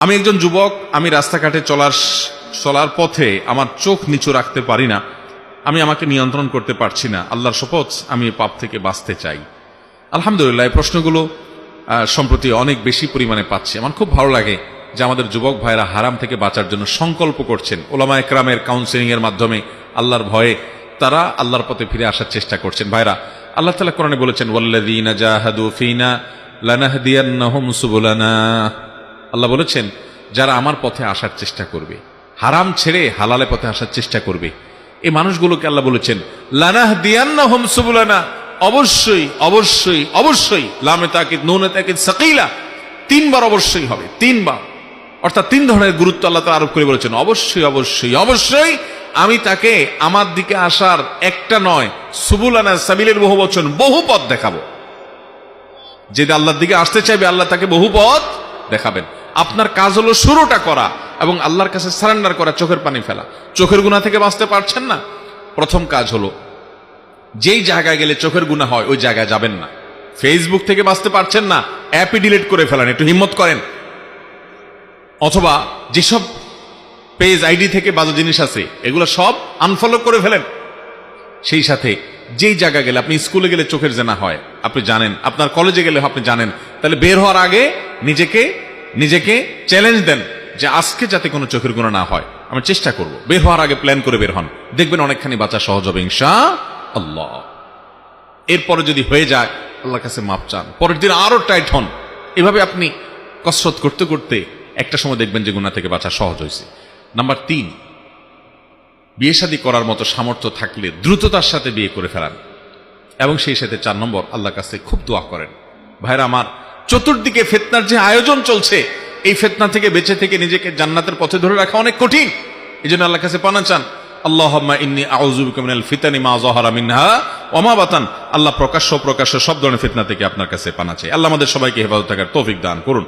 আমি একজন যুবক, আমি রাস্তাঘাটে চলার পথে আমার চোখ নিচু রাখতে পারি না, আমি আমাকে নিয়ন্ত্রণ করতে পারছি না। আল্লাহর শপথ, আমি এই পাপ থেকে বাঁচতে চাই। আলহামদুলিল্লাহ, এই প্রশ্নগুলো সম্প্রতি অনেক বেশি পরিমাণে পাচ্ছি। আমার খুব ভালো লাগে যে আমাদের যুবক ভাইরা হারাম থেকে বাঁচার জন্য সংকল্প করছেন। ওলামা একরামের কাউন্সেলিং এর মাধ্যমে আল্লাহর ভয়ে তারা আল্লাহর পথে ফিরে আসার চেষ্টা করছেন। ভাইরা, আল্লাহ তাআলা কোরআনে বলেছেন, ওয়াল্লাযীনা জাহাদু ফীনা লানাহদিয়ান্নাহুম সুবুলানা। আল্লাহ বলেছেন, যারা আমার পথে আসার চেষ্টা করবে, হারাম ছেড়ে হালালে পথে আসার চেষ্টা করবে, এই মানুষগুলোকে আল্লাহ বলেছেন লানাহদিয়ান্নাহুম সুবুলানা। অবশ্যই অবশ্যই অবশ্যই, লামে তাকিদ নুনে তাকিদ সাকিলা, তিনবার অবশ্যই হবে, তিনবার, অর্থাৎ তিন ধরনের গুরুত্ব আল্লাহ তাআলা আরোপ করে বলেছেন অবশ্যই অবশ্যই অবশ্যই আমি তাকে আমার দিকে আসার একটা নয়, সুবুলানা সাবিলের বহু বচন, বহু পথ দেখাবো। যে আল্লাহর দিকে আসতে চাইবে, আল্লাহ তাকে বহু পথ দেখাবেন। আপনার কাজ হলো শুরুটা করা এবং আল্লাহর কাছে সারেন্ডার করা, চোখের পানি ফেলা। চোখের গুনাহ থেকে বাঁচতে পারছেন না, প্রথম কাজ হলো যেই জায়গায় গেলে চোখের গুনাহ হয় ওই জায়গায় যাবেন না। ফেসবুক থেকে বাঁচতে পারছেন না, অ্যাপই ডিলিট করে ফেলেন, একটু হিম্মত করেন। অথবা যেসব পেজ আইডি থেকে বাজে জিনিস আছে এগুলো সব আনফলো করে ফেলেন। সেই সাথে যেই জায়গা গেলে, আপনি স্কুলে গেলে চোখের জেনা হয় আপনি জানেন, আপনার কলেজে গেলে আপনি জানেন, তাহলে বের হওয়ার আগে নিজেকে চ্যালেঞ্জ দেন যে আজকে যাতে কোনো চোখের গুনাহ না হয়, আমি চেষ্টা করব। বের হওয়ার আগে প্ল্যান করে বের হন, দেখবেন অনেকখানি বাঁচা সহজ হবে ইনশাআল্লাহ। এরপরে যদি হয়ে যায়, আল্লাহর কাছে মাপ চান, পরের দিন আরো টাইট হন। এভাবে আপনি কসরত করতে করতে একটা সময় দেখবেন যে গুনাহ থেকে বাঁচা সহজ হয়েছে। নাম্বার 3, বিয়ে শাদী করার মতো সামর্থ্য থাকলে দ্রুততার সাথে বিয়ে করে ফেলান। এবং সেই সাথে 4 নম্বর, আল্লাহর কাছে খুব দোয়া করেন। ভাইরা আমার, চতুর্দিকে ফিতনার যে আয়োজন চলছে, এই ফিতনা থেকে বেঁচে থেকে নিজেকে জান্নাতের পথে ধরে রাখা অনেক কঠিন। এই জন্য আল্লাহর কাছে পানা চান, আল্লাহুম্মা ইন্নী আউযু বিকা মিনাল ফিতানি মা যাহারা মিনহা ওয়া মা বাতান। আল্লাহ প্রকাশ্য সব ধরনের ফিতনা থেকে আপনার কাছে পানা চাই। আল্লাহ আমাদের সবাইকে হেফাজত থাকার তৌফিক দান করুন।